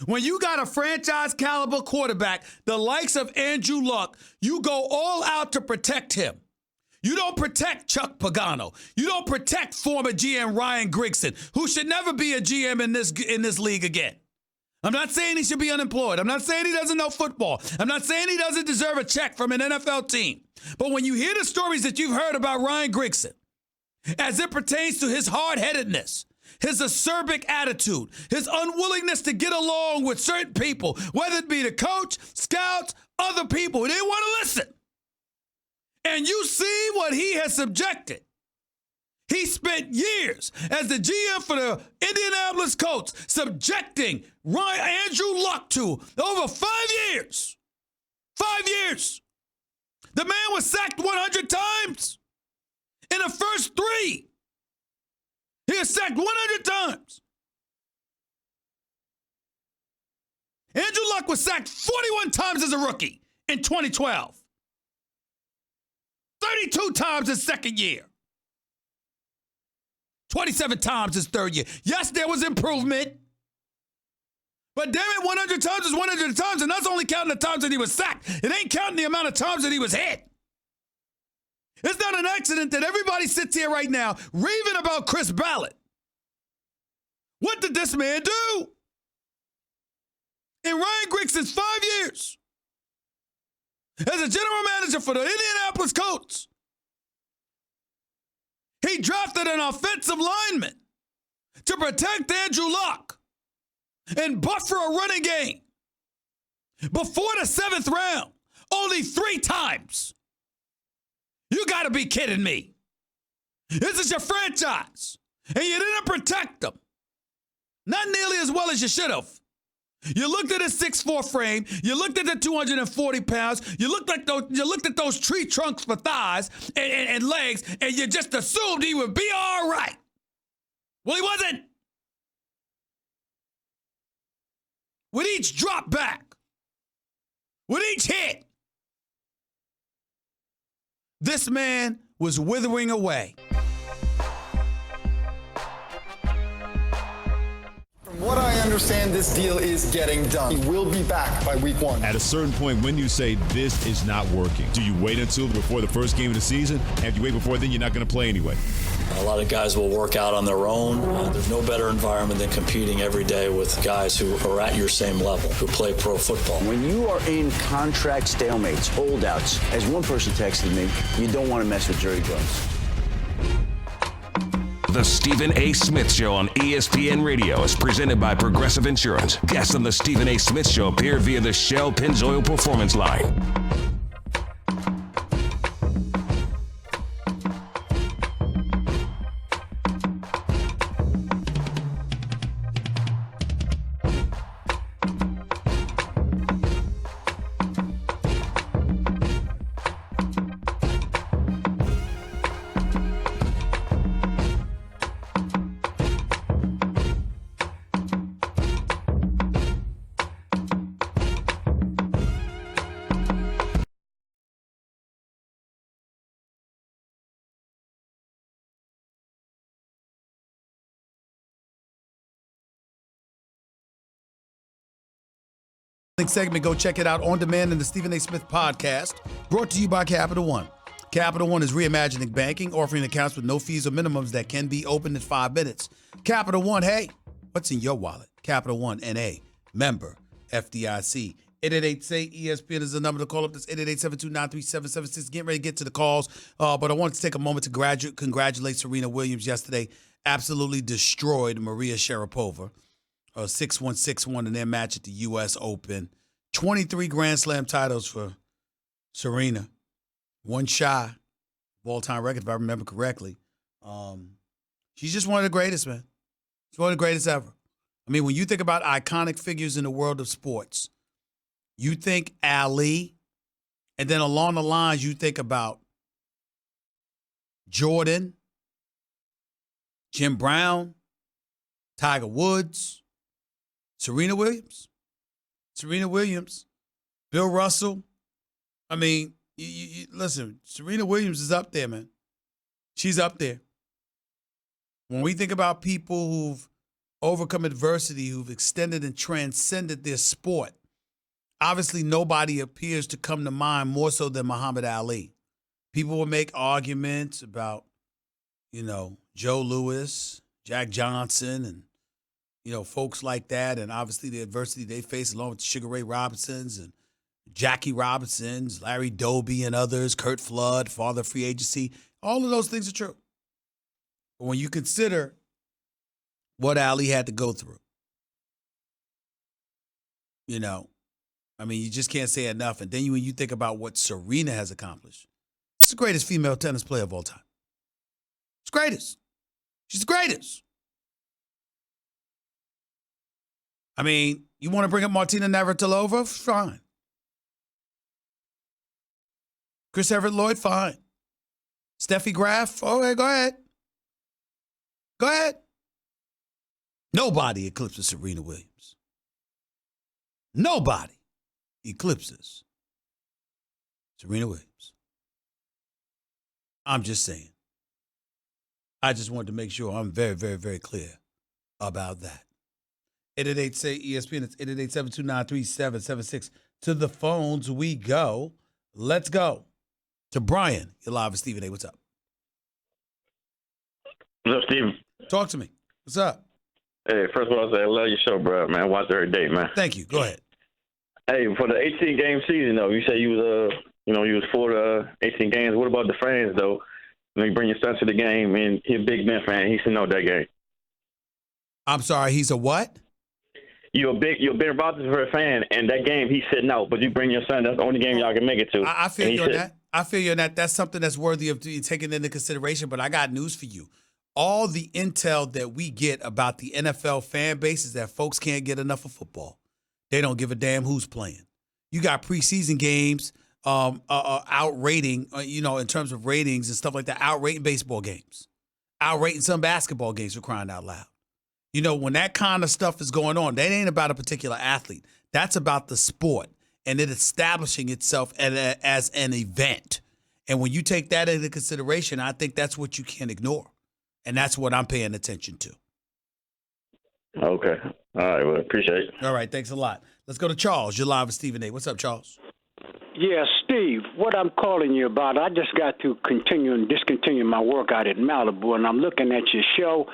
When you got a franchise caliber quarterback, the likes of Andrew Luck, you go all out to protect him. You don't protect Chuck Pagano. You don't protect former GM Ryan Grigson, who should never be a GM in this league again. I'm not saying he should be unemployed. I'm not saying he doesn't know football. I'm not saying he doesn't deserve a check from an NFL team. But when you hear the stories that you've heard about Ryan Grigson, as it pertains to his hard-headedness, his acerbic attitude, his unwillingness to get along with certain people, whether it be the coach, scouts, other people, they want to listen. And you see what he has subjected. He spent years as the GM for the Indianapolis Colts, subjecting Andrew Luck to over 5 years. 5 years. The man was sacked 100 times. In the first 3, he was sacked 100 times. Andrew Luck was sacked 41 times as a rookie in 2012. 32 times his second year. 27 times his third year. Yes, there was improvement. But damn it, 100 times is 100 times, and that's only counting the times that he was sacked. It ain't counting the amount of times that he was hit. It's not an accident that everybody sits here right now raving about Chris Ballard. What did this man do? In Ryan Grigson's 5 years as a general manager for the Indianapolis Colts, he drafted an offensive lineman to protect Andrew Luck and buffer a running game. Before the 7th round, only 3 times. You got to be kidding me. This is your franchise, and you didn't protect them. Not nearly as well as you should have. You looked at his 6'4" frame. You looked at the 240 pounds. You looked at those tree trunks for thighs and legs, and you just assumed he would be all right. Well, he wasn't. With each drop back, with each hit, this man was withering away. From what I understand, this deal is getting done. He will be back by week 1. At a certain point, when you say this is not working, do you wait until before the first game of the season? And if you wait before then, you're not going to play anyway. A lot of guys will work out on their own. There's no better environment than competing every day with guys who are at your same level, who play pro football. When you are in contract stalemates, holdouts, as one person texted me, you don't want to mess with Jerry Jones. The Stephen A. Smith Show on ESPN Radio is presented by Progressive Insurance. Guests on the Stephen A. Smith Show appear via the Shell Pennzoil Performance Line. Segment, go check it out on demand in the Stephen A. Smith podcast, brought to you by Capital One. Capital One is reimagining banking, offering accounts with no fees or minimums that can be opened in 5 minutes. Capital One, hey, what's in your wallet? Capital One, N.A., member, FDIC. 888-SAY-ESPN is the number to call up. That's 888-729-3776. Getting ready to get to the calls, but I wanted to take a moment to congratulate Serena Williams yesterday. Absolutely destroyed Maria Sharapova. 6-1, 6-1 in their match at the U.S. Open. 23 Grand Slam titles for Serena. One shy of all-time record, if I remember correctly. She's just one of the greatest, man. She's one of the greatest ever. I mean, when you think about iconic figures in the world of sports, you think Ali, and then along the lines, you think about Jordan, Jim Brown, Tiger Woods, Serena Williams, Bill Russell. I mean, you listen, Serena Williams is up there, man. She's up there. When we think about people who've overcome adversity, who've extended and transcended their sport. Obviously, nobody appears to come to mind more so than Muhammad Ali. People will make arguments about, Joe Louis, Jack Johnson, and, folks like that, and obviously the adversity they face along with Sugar Ray Robinsons and Jackie Robinsons, Larry Doby and others, Kurt Flood, father of free agency. All of those things are true. But when you consider what Ali had to go through, you just can't say enough. And then when you think about what Serena has accomplished, she's the greatest female tennis player of all time. She's the greatest. She's the greatest. You want to bring up Martina Navratilova? Fine. Chris Everett-Lloyd? Fine. Steffi Graf? Okay, go ahead. Go ahead. Nobody eclipses Serena Williams. Nobody eclipses Serena Williams. I'm just saying. I just wanted to make sure I'm very, very, very clear about that. 888-SAY-ESPN. It's 888-729-3776. To the phones we go. Let's go to Brian. You're live with Stephen A. What's up? What's up, Steve? Talk to me. What's up? Hey, first of all, I say I love your show, bro, man. I watch it every day, man. Thank you. Go ahead. Hey, for the 18-game season, though, you say you was for the 18 games. What about the fans, though? You bring your son to the game, and he's a big Ben fan. He said no that game. I'm sorry. He's a what? You're a Ben Roethlisberger fan, and that game he said no. But you bring your son. That's the only game y'all can make it to. I feel you on that. I feel you on that. That's something that's worthy of taking into consideration. But I got news for you. All the intel that we get about the NFL fan base is that folks can't get enough of football. They don't give a damn who's playing. You got preseason games outrating, in terms of ratings and stuff like that, outrating baseball games, outrating some basketball games, for crying out loud. When that kind of stuff is going on, that ain't about a particular athlete. That's about the sport and it establishing itself as an event. And when you take that into consideration, I think that's what you can't ignore. And that's what I'm paying attention to. Okay. All right. Well, appreciate it. All right. Thanks a lot. Let's go to Charles. You're live with Stephen A. What's up, Charles? Yeah, Steve, what I'm calling you about, I just got to continue and discontinue my workout at Malibu, and I'm looking at your show.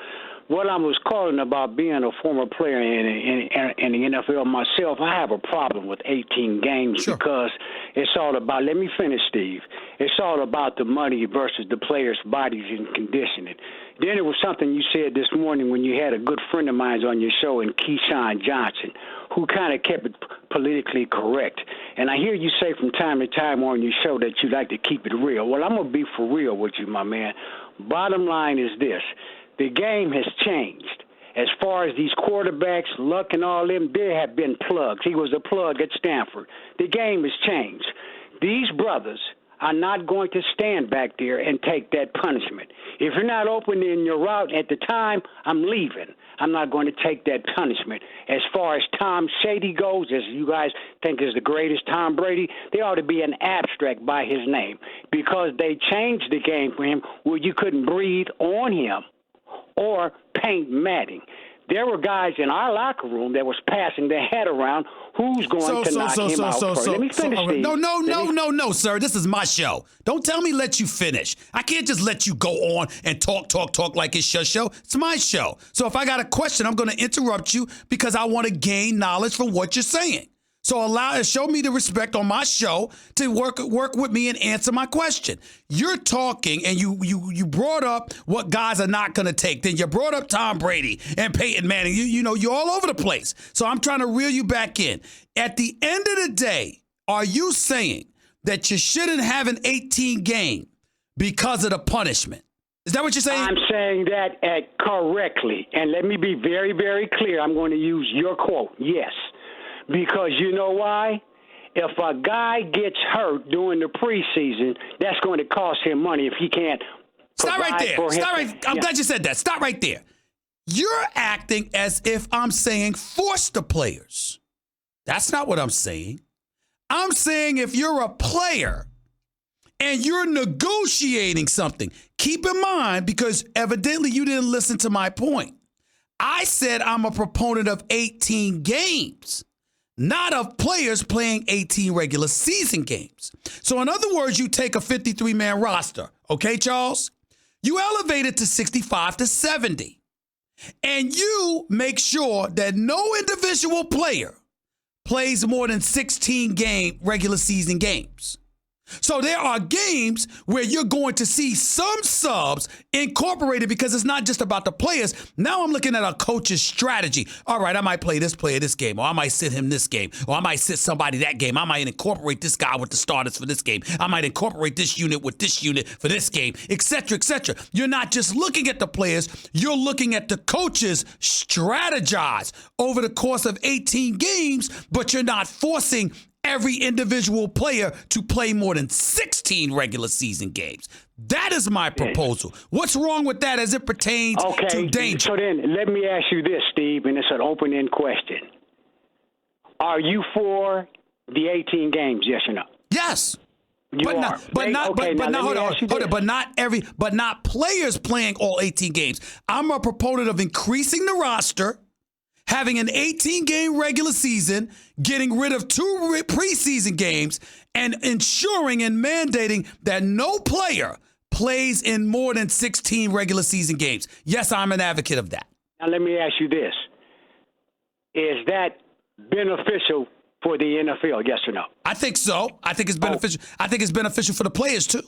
What I was calling about being a former player in the NFL myself, I have a problem with 18 games because it's all about, let me finish, Steve. It's all about the money versus the players' bodies and conditioning. Then it was something you said this morning when you had a good friend of mine on your show, and Keyshawn Johnson, who kind of kept it politically correct. And I hear you say from time to time on your show that you like to keep it real. Well, I'm going to be for real with you, my man. Bottom line is this. The game has changed. As far as these quarterbacks, Luck and all them, there have been plugs. He was a plug at Stanford. The game has changed. These brothers are not going to stand back there and take that punishment. If you're not open in your route at the time, I'm leaving. I'm not going to take that punishment. As far as Tom Shady goes, as you guys think is the greatest Tom Brady, there ought to be an abstract by his name because they changed the game for him where you couldn't breathe on him or paint matting. There were guys in our locker room that was passing their head around. Who's going to knock him out first? Let me finish, Steve. No, sir. This is my show. Don't tell me let you finish. I can't just let you go on and talk like it's your show. It's my show. So if I got a question, I'm going to interrupt you because I want to gain knowledge from what you're saying. So show me the respect on my show to work with me and answer my question. You're talking and you brought up what guys are not going to take. Then you brought up Tom Brady and Peyton Manning. You're all over the place. So I'm trying to reel you back in. At the end of the day, are you saying that you shouldn't have an 18 game because of the punishment? Is that what you're saying? I'm saying that correctly. And let me be very, very clear. I'm going to use your quote. Yes. Because you know why? If a guy gets hurt during the preseason, that's going to cost him money if he can't Stop right there. I'm glad you said that. Stop right there. You're acting as if I'm saying force the players. That's not what I'm saying. I'm saying if you're a player and you're negotiating something, keep in mind, because evidently you didn't listen to my point. I said I'm a proponent of 18 games, not of players playing 18 regular season games. So in other words, you take a 53-man roster, okay, Charles? You elevate it to 65 to 70. And you make sure that no individual player plays more than 16 regular season games. So there are games where you're going to see some subs incorporated because it's not just about the players. Now I'm looking at a coach's strategy. All right, I might play this player this game, or I might sit him this game, or I might sit somebody that game. I might incorporate this guy with the starters for this game. I might incorporate this unit with this unit for this game, et cetera, et cetera. You're not just looking at the players. You're looking at the coaches strategize over the course of 18 games, but you're not forcing every individual player to play more than 16 regular season games. That is my proposal. What's wrong with that as it pertains to danger? So then let me ask you this, Steve, and it's an open-end question. Are you for the 18 games, yes or no? Yes. You are. But not players playing all 18 games. I'm a proponent of increasing the roster, having an 18-game regular season, getting rid of 2 preseason games, and ensuring and mandating that no player plays in more than 16 regular season games. Yes, I'm an advocate of that. Now, let me ask you this. Is that beneficial for the NFL, yes or no? I think so. I think it's beneficial. I think it's beneficial for the players, too.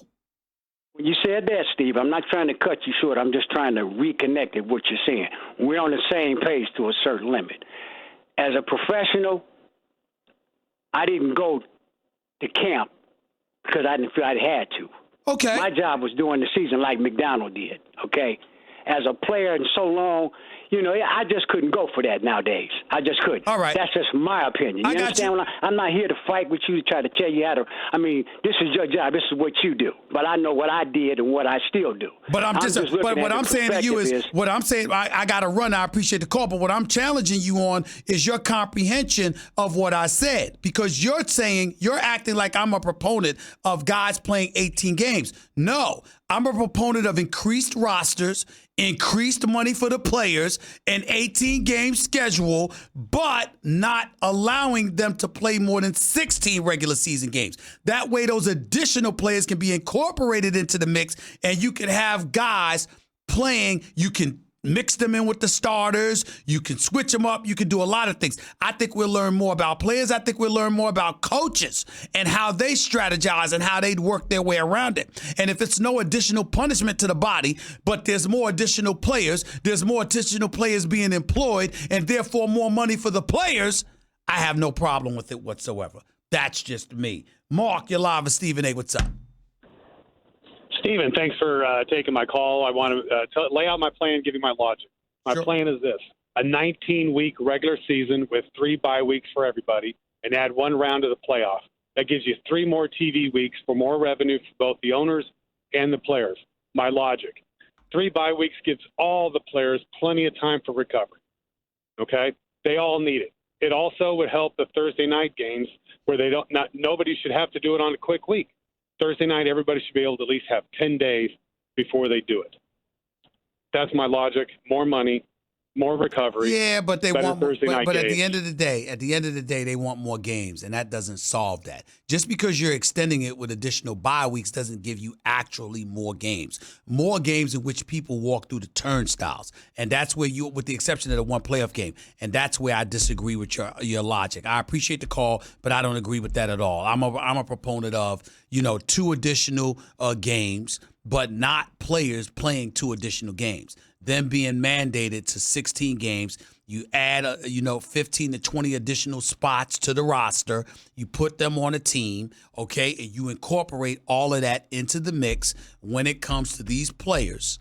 When you said that, Steve, I'm not trying to cut you short. I'm just trying to reconnect with what you're saying. We're on the same page to a certain limit. As a professional, I didn't go to camp because I didn't feel I had to. Okay. My job was during the season like McDonald did, okay? As a player and so long, I just couldn't go for that nowadays. I just couldn't. All right. That's just my opinion. You understand? I'm not here to fight with you to try to tell you how to. I mean, this is your job. This is what you do. But I know what I did and what I still do. But what I'm saying to you is what I'm saying. I got to run. I appreciate the call. But what I'm challenging you on is your comprehension of what I said, because you're acting like I'm a proponent of guys playing 18 games. No, I'm a proponent of increased rosters, increased money for the players, an 18-game schedule, but not allowing them to play more than 16 regular season games. That way, those additional players can be incorporated into the mix, and you can have guys playing. You can mix them in with the starters. You can switch them up. You can do a lot of things. I think we'll learn more about players. I think we'll learn more about coaches and how they strategize and how they'd work their way around it. And if it's no additional punishment to the body, but there's more additional players, there's more additional players being employed, and therefore more money for the players, I have no problem with it whatsoever. That's just me. Mark, you're live with Stephen A. What's up? Stephen, thanks for taking my call. I want to lay out my plan, give you my logic. My plan is this: a 19-week regular season with 3 bye weeks for everybody, and add 1 round to the playoff. That gives you 3 more TV weeks for more revenue for both the owners and the players. My logic: 3 bye weeks gives all the players plenty of time for recovery. Okay, they all need it. It also would help the Thursday night games where nobody should have to do it on a quick week. Thursday night, everybody should be able to at least have 10 days before they do it. That's my logic. More money, more recovery. Yeah, but they want. But games. at the end of the day, they want more games, and that doesn't solve that. Just because you're extending it with additional bye weeks doesn't give you actually more games. More games in which people walk through the turnstiles, and that's where with the exception of the 1 playoff game, and that's where I disagree with your logic. I appreciate the call, but I don't agree with that at all. I'm a proponent of 2 additional games, but not players playing 2 additional games. Them being mandated to 16 games, you add 15 to 20 additional spots to the roster. You put them on a team, okay, and you incorporate all of that into the mix when it comes to these players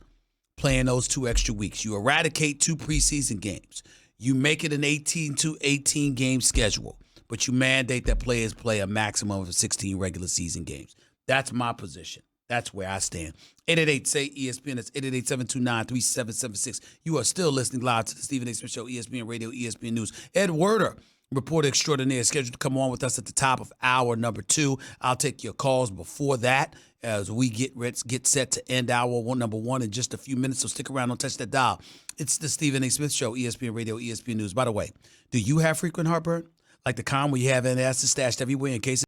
playing those 2 extra weeks. You eradicate 2 preseason games. You make it an 18 game schedule, but you mandate that players play a maximum of 16 regular season games. That's my position. That's where I stand. 888-SAY-ESPN. That's 888-729-3776. You are still listening live to the Stephen A. Smith Show, ESPN Radio, ESPN News. Ed Werder reporter extraordinaire, is scheduled to come on with us at the top of hour number 2. I'll take your calls before that as we get set to end hour number 1 in just a few minutes. So stick around, don't touch that dial. It's the Stephen A. Smith Show, ESPN Radio, ESPN News. By the way, do you have frequent heartburn? Like the kind where you have an acid stashed everywhere in case